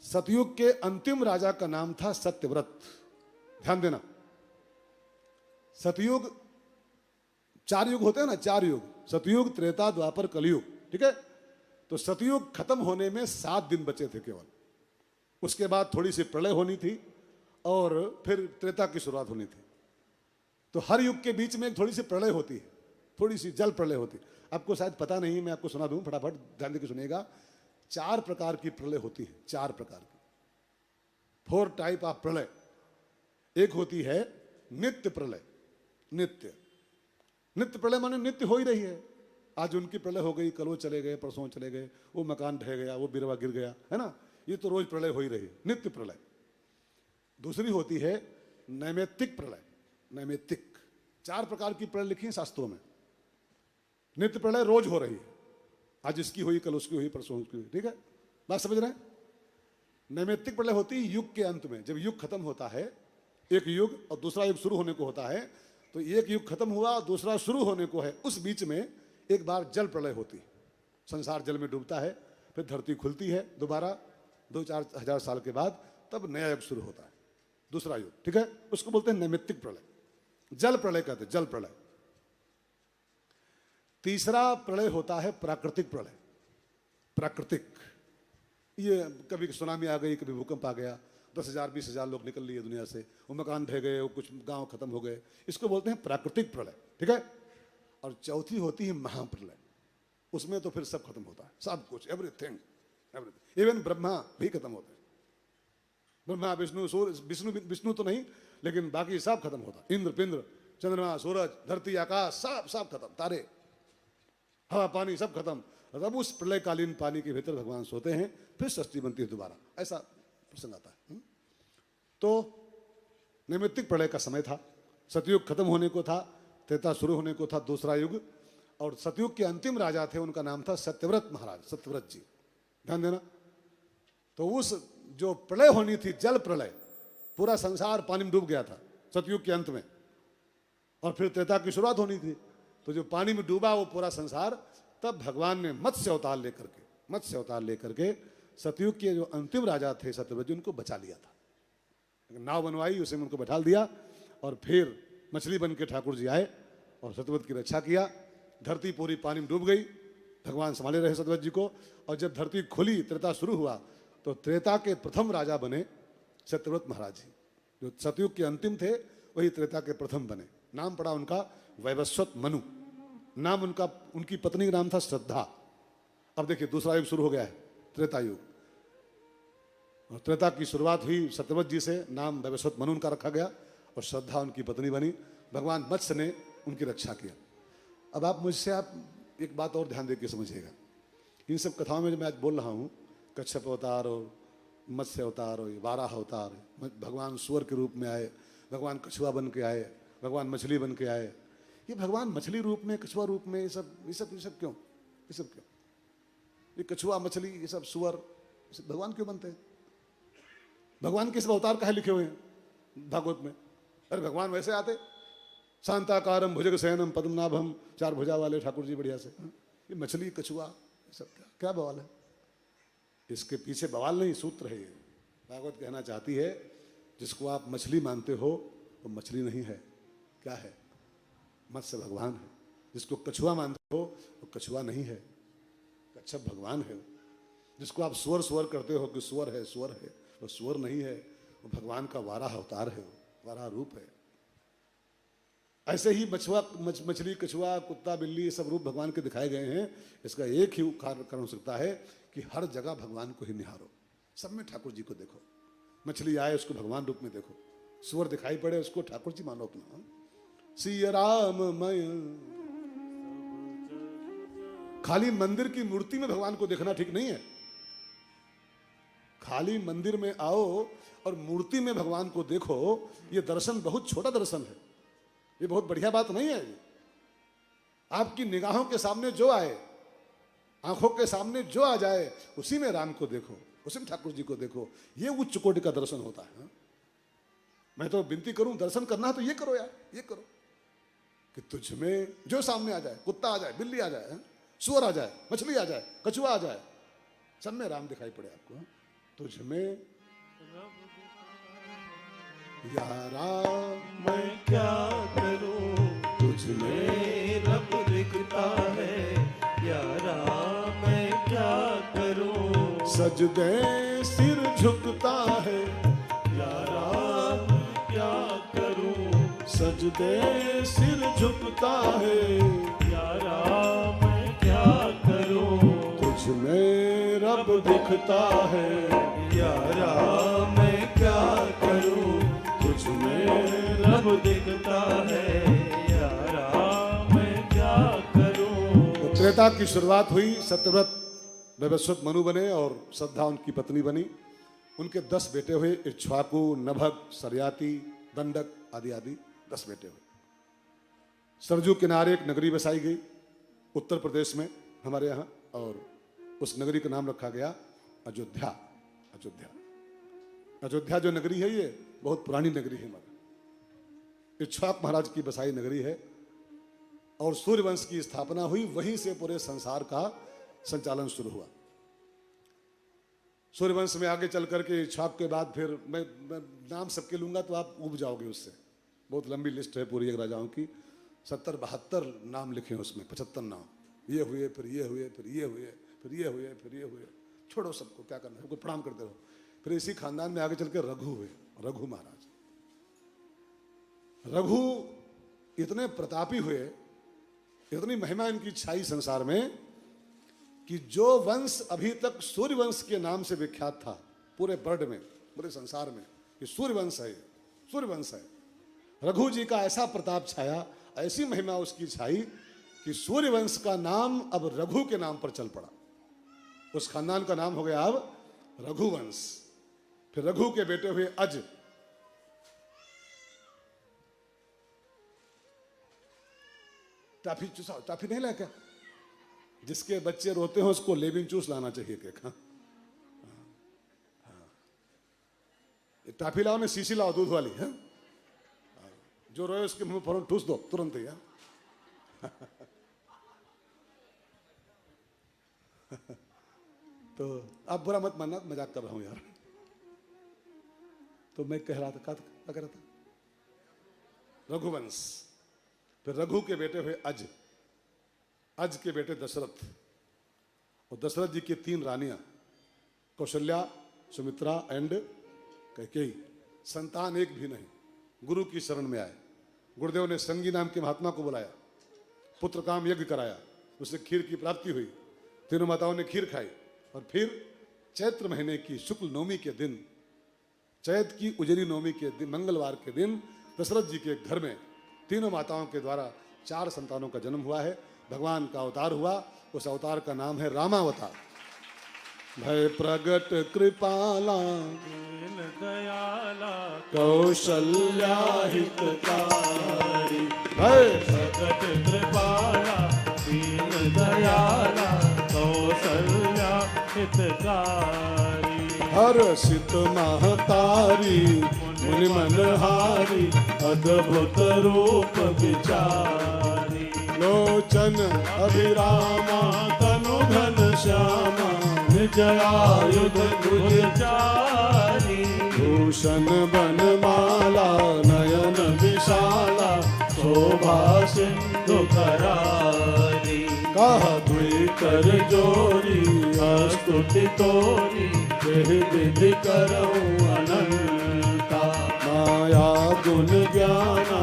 सतयुग के अंतिम राजा का नाम था सत्यव्रत। ध्यान देना, सतयुग, 4 युग होते हैं ना, 4 युग, सतयुग, त्रेता, द्वापर, कलयुग, ठीक है। तो सतयुग खत्म होने में 7 दिन बचे थे केवल। उसके बाद थोड़ी सी प्रलय होनी थी और फिर त्रेता की शुरुआत होनी थी। तो हर युग के बीच में थोड़ी सी प्रलय होती है, थोड़ी सी जल प्रलय होती है। आपको शायद पता नहीं, मैं आपको सुना दूं, फटाफट ध्यान देकर सुनिएगा। 4 प्रकार की प्रलय होती है, 4 प्रकार की, 4 टाइप ऑफ प्रलय। एक होती है नित्य प्रलय। नित्य, नित्य प्रलय माने नित्य हो ही रही है। आज उनकी प्रलय हो गई, कल वो चले गए, परसों चले गए, वो मकान ढह गया, वो बिरवा गिर गया, है ना, ये तो रोज प्रलय हो ही रही है, नित्य प्रलय। दूसरी होती है नैमित्तिक प्रलय। नैमित्तिक, 4 प्रकार की प्रलय लिखी है शास्त्रों में। नित्य प्रलय रोज हो रही है, आज इसकी हुई, कल उसकी हुई, परसों उसकी हुई, ठीक है, बात समझ रहे हैं। नैमित्तिक प्रलय होती है युग के अंत में, जब युग खत्म होता है, एक युग और दूसरा युग शुरू होने को होता है, तो एक युग खत्म हुआ, दूसरा शुरू होने को है, उस बीच में एक बार जल प्रलय होती है, संसार जल में डूबता है, फिर धरती खुलती है दोबारा 2-4 हजार साल के बाद, तब नया युग शुरू होता है, दूसरा युग, ठीक है। उसको बोलते हैं नैमित्तिक प्रलय, जल प्रलय कहते हैं, जल प्रलय। तीसरा प्रलय होता है प्राकृतिक प्रलय। प्राकृतिक, ये कभी सुनामी आ गई, कभी भूकंप आ गया, 10,000 20,000 लोग निकल लिए दुनिया से, वो मकान ढह गए, वो कुछ गांव खत्म हो गए, इसको बोलते हैं प्राकृतिक प्रलय, ठीक है। और चौथी होती है महाप्रलय, उसमें तो फिर सब खत्म होता है, सब कुछ, एवरीथिंग, एवरीथिंग, इवन ब्रह्मा भी खत्म होते हैं। ब्रह्मा, विष्णु, सूर्य, विष्णु तो नहीं, लेकिन बाकी सब खत्म होता है, इंद्र, पिंद्र, चंद्रमा, सूरज, धरती, आकाश, सब खत्म, तारे, हवा, पानी, सब खत्म। तब उस प्रलयकालीन पानी के भीतर भगवान सोते हैं, फिर सृष्टि बनती है दोबारा, ऐसा प्रसंग आता है। तो नैमित्तिक प्रलय का समय था, सतयुग खत्म होने को था, त्रेता शुरू होने को था, दूसरा युग। और सतयुग के अंतिम राजा थे, उनका नाम था सत्यव्रत महाराज, सत्यव्रत जी, ध्यान देना। तो उस जो प्रलय होनी थी, जल प्रलय, पूरा संसार पानी में डूब गया था सतयुग के अंत में, और फिर त्रेता की शुरुआत होनी थी। तो जो पानी में डूबा वो पूरा संसार, तब भगवान ने मत्स्य अवतार लेकर के सतयुग के जो अंतिम राजा थे सत्यव्रत जी, उनको बचा लिया था। नाव बनवाई, उसे में उनको बैठा दिया, और फिर मछली बन के ठाकुर जी आए और सत्यव्रत की रक्षा किया। धरती पूरी पानी में डूब गई, भगवान संभाले रहे सत्यव्रत जी को। और जब धरती खुली, त्रेता शुरू हुआ, तो त्रेता के प्रथम राजा बने सत्यव्रत महाराज जी। जो सतयुग के अंतिम थे, वही त्रेता के प्रथम बने। नाम पड़ा उनका वैवस्वत मनु, नाम उनका, उनकी पत्नी का नाम था श्रद्धा। अब देखिए दूसरा युग शुरू हो गया है, त्रेता युग। और त्रेता की शुरुआत हुई सत्यव्रत जी से, नाम वैवस्वत मनु उनका रखा गया, और श्रद्धा उनकी पत्नी बनी। भगवान मत्स्य ने उनकी रक्षा किया। अब आप मुझसे एक बात और ध्यान देकर समझिएगा, इन सब कथाओं में जो मैं आज बोल रहा हूँ, कच्छप अवतार और मत्स्य अवतार और वाराह अवतार, भगवान सुअर के रूप में आए, भगवान कछुआ बन के आए, भगवान मछली बन के आए, ये भगवान मछली रूप में, कछुआ रूप में, ये सब क्यों? ये कछुआ, मछली, ये सब सुअर, भगवान क्यों बनते हैं? भगवान किस अवतार का है लिखे हुए हैं भागवत में? अरे भगवान वैसे आते, शांताकारम भुजग शयनम पद्मनाभम, 4 भुजा वाले ठाकुर जी बढ़िया से। ये मछली, कछुआ, ये सब क्या बवाल है? इसके पीछे बवाल नहीं, सूत्र है ये। भागवत कहना चाहती है, जिसको आप मछली मानते हो वो मछली नहीं है, क्या है? मत्स्य भगवान है। जिसको कछुआ मानते हो वो कछुआ नहीं है, कच्छप भगवान है। जिसको आप सुअर करते हो कि सुअर है, वो सुअर नहीं है, वो भगवान का वाराह अवतार है, वाराह रूप है। ऐसे ही मछली, कछुआ, कुत्ता, बिल्ली, ये सब रूप भगवान के दिखाए गए हैं। इसका एक ही कारण हो सकता है कि हर जगह भगवान को ही निहारो, सब में ठाकुर जी को देखो। मछली आए उसको भगवान रूप में देखो, सुअर दिखाई पड़े उसको ठाकुर जी मानो अपना। सिया राममय, खाली मंदिर की मूर्ति में भगवान को देखना ठीक नहीं है। खाली मंदिर में आओ और मूर्ति में भगवान को देखो, ये दर्शन बहुत छोटा दर्शन है, ये बहुत बढ़िया बात नहीं है। आपकी निगाहों के सामने जो आए, आंखों के सामने जो आ जाए, उसी में राम को देखो, उसी में ठाकुर जी को देखो, ये उच्च कोटि का दर्शन होता है। मैं तो विनती करूं, दर्शन करना है तो ये करो यार, ये करो कि तुझ में जो सामने आ जाए, कुत्ता आ जाए, बिल्ली आ जाए, सुअर आ जाए, मछली आ जाए, कछुआ आ जाए, सब में राम दिखाई पड़े आपको। तुझ में यारा मैं क्या करूं, तुझ में रब दिखता है यारा, मैं क्या करूं। सजदे सिर झुकता है यारा मैं क्या करूं, सजदे सिर झुकता है यारा मैं क्या करूं। तुझ में रब दिखता है यारा मैं क्या करूं, तुझ में रब दिखता है यारा, मैं क्या करूं। तो त्रेता की शुरुआत हुई, सत्यव्रत वैवस्वत मनु बने और श्रद्धा उनकी पत्नी बनी। उनके 10 बेटे हुए, इक्ष्वाकु, नभग, सरयाति, दंडक आदि आदि 10 बेटे हुए। सरजू किनारे एक नगरी बसाई गई उत्तर प्रदेश में हमारे यहाँ, और उस नगरी का नाम रखा गया अयोध्या। अयोध्या अयोध्या जो नगरी है ये बहुत पुरानी नगरी है हमारा, इक्ष्वाक महाराज की बसाई नगरी है, और सूर्यवंश की स्थापना हुई, वहीं से पूरे संसार का संचालन शुरू हुआ। सूर्यवंश में आगे चल करके इक्ष्वाक के बाद फिर मैं नाम सबके लूंगा तो आप उब जाओगे उससे, बहुत लंबी लिस्ट है पूरी एक राजाओं की, 70-72 नाम लिखे हैं उसमें, 75 नाम, ये हुए फिर ये हुए फिर ये हुए फिर ये हुए फिर ये हुए। छोड़ो सबको, क्या करना है, सबको प्रणाम करते रहो। फिर इसी खानदान में आगे चल के रघु हुए, रघु महाराज। रघु इतने प्रतापी हुए, इतनी महिमा इनकी छाई संसार में, कि जो वंश अभी तक सूर्यवंश के नाम से विख्यात था पूरे वर्ल्ड में, पूरे संसार में, कि सूर्यवंश है, सूर्यवंश है, रघु जी का ऐसा प्रताप छाया, ऐसी महिमा उसकी छाई कि सूर्यवंश का नाम अब रघु के नाम पर चल पड़ा। उस खानदान का नाम हो गया अब रघुवंश। फिर रघु के बेटे हुए अज। टाफी चूसा, टाफी नहीं ला क्या? जिसके बच्चे रोते हो उसको लेविन चूस लाना चाहिए केक। हाँ, टाफी लाओ, ने शीशी लाओ दूध वाली। हाँ, जो रोए उसके मुंह फौरन ठूस दो तुरंत ही। तो आप बुरा मत मानना, मजाक कर रहा हूं यार। तो मैं कह रहा था, क्या कह रहा था? रघुवंश। फिर रघु के बेटे हुए अज। अज के बेटे दशरथ, और दशरथ जी की 3 रानियां, कौशल्या, सुमित्रा एंड कैकेयी। संतान एक भी नहीं, गुरु की शरण में आए। गुरुदेव ने संगी नाम के महात्मा को बुलाया, पुत्र काम यज्ञ कराया, उसे खीर की प्राप्ति हुई। तीनों माताओं ने खीर खाई, और फिर चैत्र महीने की शुक्ल नवमी के दिन, चैत की उजरी नवमी के दिन, मंगलवार के दिन, दशरथ जी के घर में तीनों माताओं के द्वारा 4 संतानों का जन्म हुआ है। भगवान का अवतार हुआ, उस अवतार का नाम है रामावतार। भय प्रगट कृपाला दीन दयाला कौशल्या हितकारी। भय प्रगट कृपाला दीन दयाला कौशल्या हितकारी। हर्षित महतारी मुनि मनहारी अद्भुत रूप विचारी। लोचन अभिरामा तनु घन श्यामा निज आयुध भुज चारी। भूषण बनमाला नयन विशाला शोभा सिंधु करारी। कह दुई कर जोरी स्तुति तोरी विधि करऊं अनंता। माया गुण ज्ञाना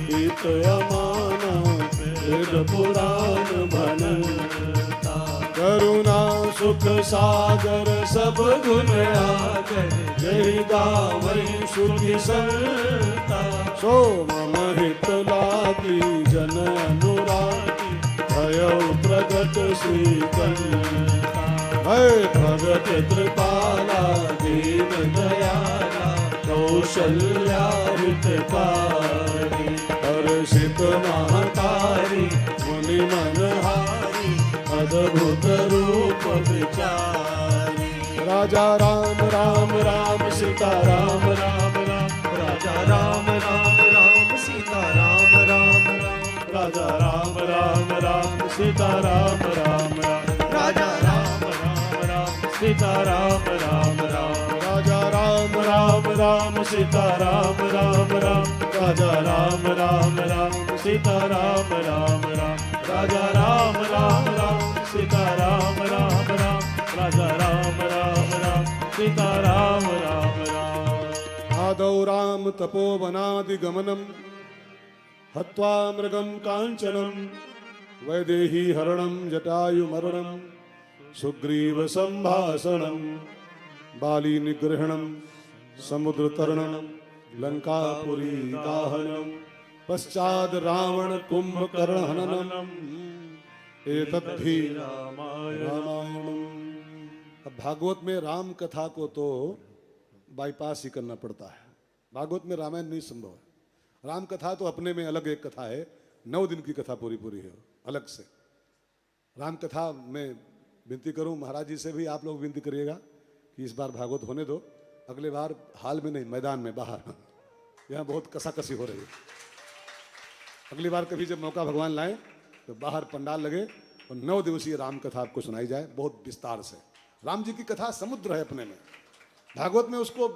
हित अमाना वेद पुराण भनता। करुणा सुख सागर सब गुण आगर जय गावै सुखी संता। सो मम हित लागी जन अनुरागी भयउ प्रगट श्रीकंता। भय प्रगट कृपाला दीन दयाला कौशल्या हितकारी। हर्षित महतारी मुनि मनहारी अद्भुत रूप विचारी। राजा राम राम राम सीता राम राम राम। राजा राम राम राम सीता राम राम राम। राजा राम राम राम सीता राम राम राम। राजा राम राम राम सीता राम राम राम। राम सीता राम राम राम राजा राम राम राम सीता राम राम राम राजा राम राम राम सीता राम राम राम राजा राम राम राम सीता राम राम राम। आदौ राम तपोवनादिगमनम् हत्वा मृगं काञ्चनं वैदेही हरणं जटायुमरणं सुग्रीव संभाषणं बाली निग्रहणं समुद्रतरणं लंकापुरी दाहनं पश्चाद रावण कुंभकर्ण हननम् एतद्धि रामायणम्। अब भागवत में राम कथा को तो बाईपास ही करना पड़ता है। भागवत में रामायण नहीं संभव है। राम कथा तो अपने में अलग एक कथा है, 9 दिन की कथा पूरी पूरी है अलग से। राम कथा में विनती करूं महाराज जी से भी आप लोग विनती करिएगा कि इस बार भागवत होने दो, अगले बार हाल में नहीं मैदान में बाहर, यहाँ बहुत कसाकसी हो रही है। अगली बार कभी जब मौका भगवान लाए तो बाहर पंडाल लगे और 9 दिवसीय राम कथा आपको सुनाई जाए बहुत विस्तार से। राम जी की कथा समुद्र है अपने में, भागवत में उसको